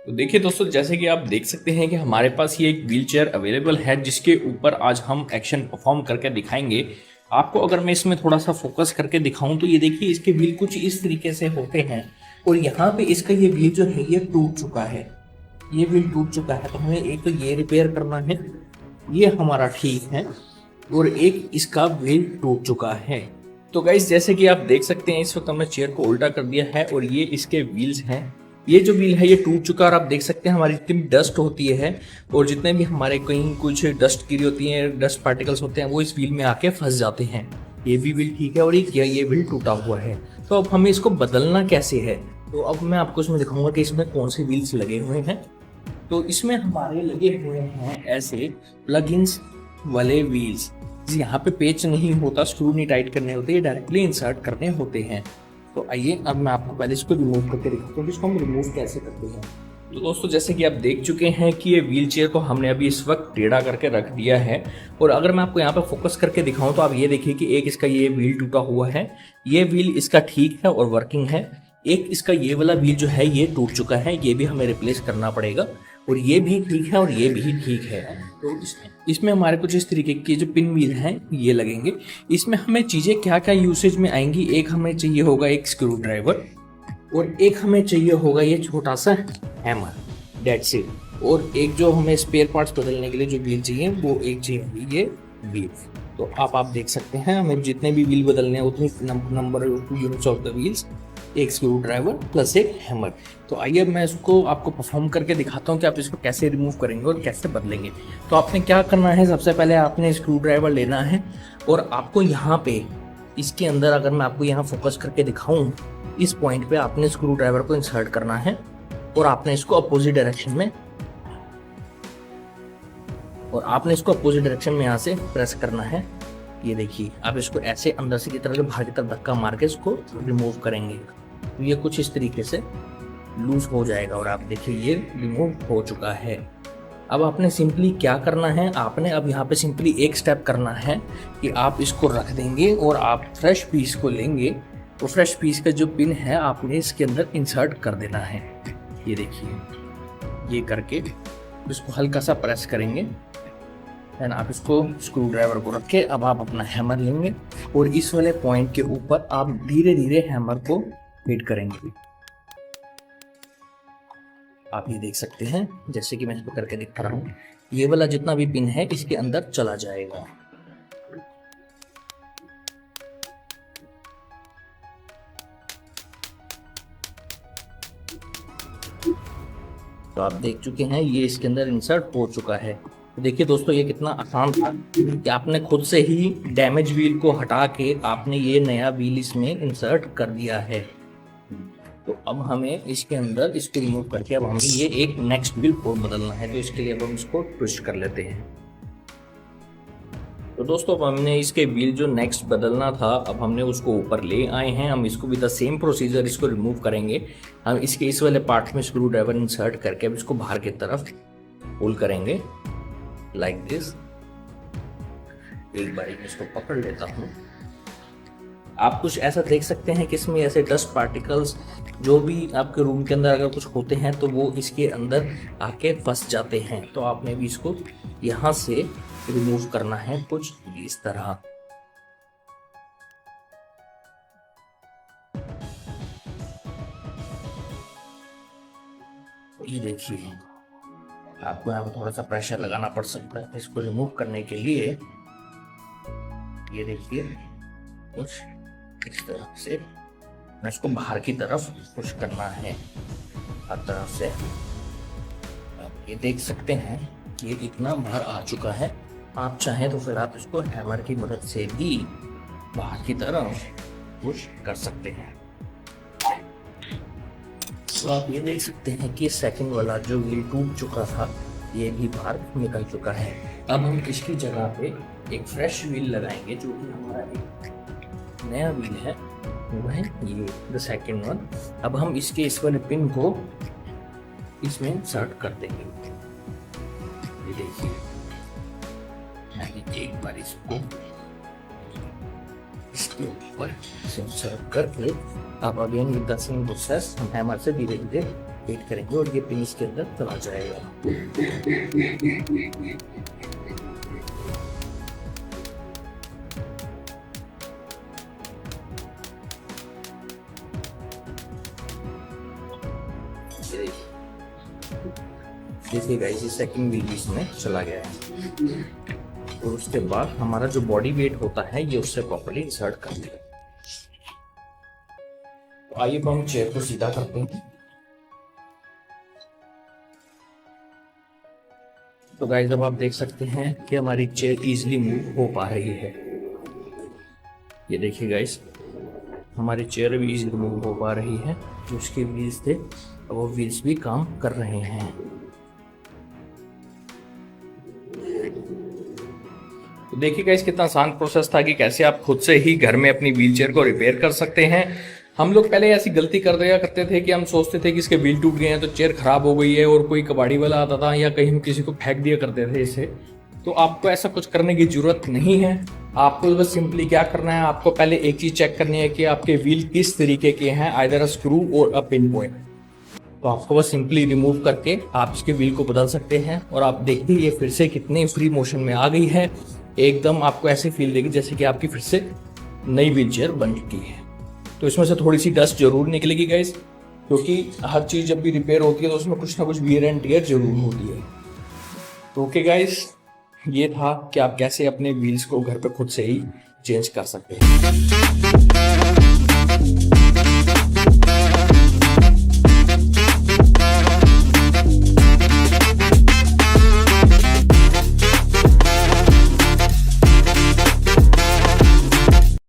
तो देखिए दोस्तों, जैसे कि आप देख सकते हैं कि हमारे पास ये एक व्हील चेयर अवेलेबल है जिसके ऊपर आज हम एक्शन परफॉर्म करके दिखाएंगे आपको। अगर मैं इसमें थोड़ा सा फोकस करके दिखाऊं तो ये देखिए इसके व्हील कुछ इस तरीके से होते हैं और यहाँ पे इसका ये व्हील जो है ये टूट चुका है। ये व्हील टूट चुका है तो हमें एक तो ये रिपेयर करना है, ये हमारा ठीक है, और एक इसका व्हील टूट चुका है। तो गाइस जैसे कि आप देख सकते हैं इस वक्त हमने चेयर को उल्टा कर दिया है और ये इसके व्हील्स हैं। ये जो व्हील है ये टूट चुका है और आप देख सकते हैं हमारी जितनी डस्ट होती है और जितने भी हमारे कहीं कुछ डस्ट गिरी होती है, डस्ट पार्टिकल्स होते हैं, वो इस व्हील में आके फंस जाते हैं। ये भी व्हील ठीक है और ये व्हील टूटा हुआ है। तो अब हमें इसको बदलना कैसे है, तो अब मैं आपको इसमें दिखाऊंगा कि इसमें कौन से व्हील्स लगे हुए हैं। तो इसमें हमारे लगे हुए हैं ऐसे प्लगइन्स वाले व्हील्स। यहाँ पे पेच नहीं होता, स्क्रू नहीं टाइट करने होते, ये डायरेक्टली इंसर्ट करने होते हैं। तो आइए अब मैं आपको पहले इसको रिमूव करके दिखाता हूँ इसको हम रिमूव कैसे करते हैं। तो दोस्तों जैसे कि आप देख चुके हैं कि ये व्हील चेयर को हमने अभी इस वक्त टेढ़ा करके रख दिया है और अगर मैं आपको यहाँ पे फोकस करके दिखाऊं तो आप ये देखिए कि एक इसका ये व्हील टूटा हुआ है, ये व्हील इसका ठीक है और वर्किंग है। एक इसका ये वाला व्हील जो है ये टूट चुका है, ये भी हमें रिप्लेस करना पड़ेगा, और ये भी ठीक है और ये भी ठीक है। तो इसमें हमारे कुछ इस तरीके के जो पिन व्हील हैं ये लगेंगे। इसमें हमें चीज़ें क्या क्या यूसेज में आएंगी, एक हमें चाहिए होगा एक स्क्रू ड्राइवर और एक हमें चाहिए होगा ये छोटा सा हैमर, दैट्स इट। और एक जो हमें स्पेयर पार्ट्स बदलने के लिए जो व्हील चाहिए वो एक चाहिए ये व्हील। तो आप देख सकते हैं हमें जितने भी व्हील बदलने हैं उतनी number units of the wheels, एक स्क्रू ड्राइवर प्लस एक हैमर। तो आइए मैं इसको आपको परफॉर्म करके दिखाता हूँ कि आप इसको कैसे रिमूव करेंगे और कैसे बदलेंगे। तो आपने क्या करना है, सबसे पहले आपने स्क्रू ड्राइवर लेना है और आपको यहाँ पे इसके अंदर, अगर मैं आपको यहाँ फोकस करके दिखाऊं, इस पॉइंट पे आपने स्क्रू ड्राइवर को इंसर्ट करना है और आपने इसको अपोजिट डायरेक्शन में यहाँ से प्रेस करना है। ये देखिए आप इसको ऐसे अंदर से की तरफ बाहर की तरफ धक्का मार के इसको रिमूव करेंगे तो ये कुछ इस तरीके से लूज हो जाएगा और आप देखिए ये रिमूव हो चुका है। अब आपने सिंपली क्या करना है, आपने अब यहाँ पे सिंपली एक स्टेप करना है कि आप इसको रख देंगे और आप फ्रेश पीस को लेंगे। तो फ्रेश पीस का जो पिन है आपने इसके अंदर इंसर्ट कर देना है। ये देखिए ये करके इसको हल्का सा प्रेस करेंगे, देन आप इसको स्क्रू ड्राइवर को रख के अब आप अपना हैमर लेंगे और इस वाले पॉइंट के ऊपर आप धीरे धीरे हैमर को हिट करेंगे। आप ये देख सकते हैं जैसे कि मैं इसको करके दिखा रहा हूँ, ये वाला जितना भी पिन है इसके अंदर चला जाएगा। तो आप देख चुके हैं ये इसके अंदर इंसर्ट हो चुका है। देखिए दोस्तों ये कितना आसान था कि आपने खुद से ही डैमेज व्हील को हटा के आपने ये नया व्हील इसमें इंसर्ट कर दिया है। तो अब हमें इसके अंदर इसको रिमूव करके अब हमें ये एक नेक्स्ट व्हील को बदलना है। तो इसके लिए अब हम इसको ट्विस्ट कर लेते हैं। तो दोस्तों अब हमने इसके व्हील जो नेक्स्ट बदलना था अब हमने उसको ऊपर ले आए हैं। हम इसको भी द सेम प्रोसीजर इसको रिमूव करेंगे। हम इसके इस वाले पार्ट में स्क्रू ड्राइवर इंसर्ट करके अब इसको बाहर की तरफ पुल करेंगे लाइक दिस। एक बार इसको पकड़ लेता हूँ। आप कुछ ऐसा देख सकते हैं कि इसमें ऐसे डस्ट पार्टिकल्स जो भी आपके रूम के अंदर अगर कुछ होते हैं तो वो इसके अंदर आके फंस जाते हैं। तो आपने भी इसको यहाँ से रिमूव करना है कुछ इस तरह। ये देखिए आपको यहाँ पर थोड़ा सा प्रेशर लगाना पड़ सकता है इसको रिमूव करने के लिए। ये देखिए कुछ इस तरह से इसको बाहर की तरफ पुश करना है हर तरफ से। आप ये देख सकते हैं कि ये इतना बाहर आ चुका है। आप चाहें तो फिर आप इसको हैमर की मदद से भी बाहर की तरफ पुश कर सकते हैं। तो आप ये देख सकते हैं कि सेकंड वाला जो व्हील टूट चुका था ये भी बाहर निकल चुका है। अब हम इसकी जगह पे एक फ्रेश व्हील लगाएंगे जो कि हमारा एक नया व्हील है, वो है ये द सेकंड वन। अब हम इसके इस वाले पिन को इसमें इंसर्ट कर देंगे। ये देखिए मैंने एक बार इसको इसके ऊपर इंसर्ट करके अब again with the same process हम हैमर से धीरे धीरे वेट करेंगे और ये पिन इसके अंदर चला जाएगा। देखिए गाइस, ये सेकंड व्हील इसमें चला गया है और उसके बाद हमारा जो बॉडी वेट होता है ये उससे प्रॉपर्ली इंसर्ट कर दिया। तो आइए हम चेयर को सीधा करते हैं। तो गाइस अब आप देख सकते हैं कि हमारी चेयर इजीली मूव हो पा रही है। ये देखिए गाइस, हमारी चेयर भी इजीली मूव हो पा रही है। जो उसके व्हील्स थे वो व्हील्स भी काम कर रहे हैं। तो देखिए गाइस, कितना आसान प्रोसेस था कि कैसे आप खुद से ही घर में अपनी व्हीलचेयर को रिपेयर कर सकते हैं। हम लोग पहले ऐसी गलती कर दिया करते थे कि हम सोचते थे कि इसके व्हील टूट गए हैं तो चेयर खराब हो गई है, और कोई कबाड़ी वाला आता था या कहीं हम किसी को फेंक दिया करते थे इसे। तो आपको ऐसा कुछ करने की जरूरत नहीं है। आपको बस सिंपली क्या करना है, आपको पहले एक चीज चेक करनी है कि आपके व्हील किस तरीके के हैं, आइदर अ स्क्रू और अ पिन पॉइंट। तो आपको बस सिंपली रिमूव करके आप इसके व्हील को बदल सकते हैं। और आप देखिए ये फिर से कितने फ्री मोशन में आ गई है। एकदम आपको ऐसे फील देगी जैसे कि आपकी फिर से नई व्हीलचेयर बन चुकी है। तो इसमें से थोड़ी सी डस्ट जरूर निकलेगी गाइस, क्योंकि हर चीज़ जब भी रिपेयर होती है तो उसमें कुछ ना कुछ वियर एंड टियर जरूर होती है। तो ओके गाइस, ये था कि आप कैसे अपने व्हील्स को घर पे खुद से ही चेंज कर सकते हैं।